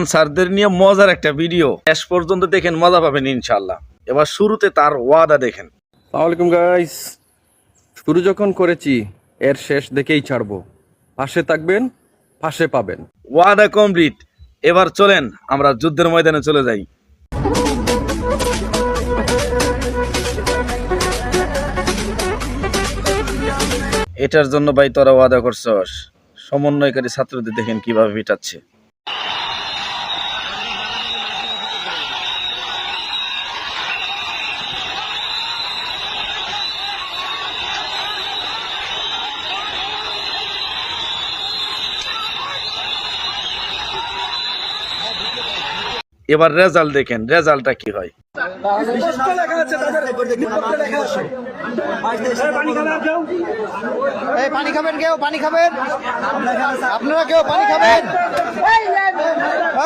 স্যারদের নিয়ে মজার একটা ভিডিও, শেষ পর্যন্ত দেখেন, মজা পাবেন ইনশাআল্লাহ। এবার শুরুতে তার ওয়াদা দেখেন। আসসালামু আলাইকুম গাইস, শুরু যখন করেছি এর শেষ দেখেই ছাড়বো। পাশে থাকবেন, পাশে পাবেন। ওয়াদা কমপ্লিট। এবার চলেন আমরা যুদ্ধের ময়দানে চলে যাই। এটার জন্য ভাই তোরা ওয়াদা করছস। সমন্বয়কারী ছাত্রদের দেখেন কিভাবে পিটাচ্ছে। এবার রেজাল্ট দেখেন, রেজাল্টটা কি হয়। পানি খাবেন কেউ? পানি খাবেন? আপনারা কেউ পানি খাবেন?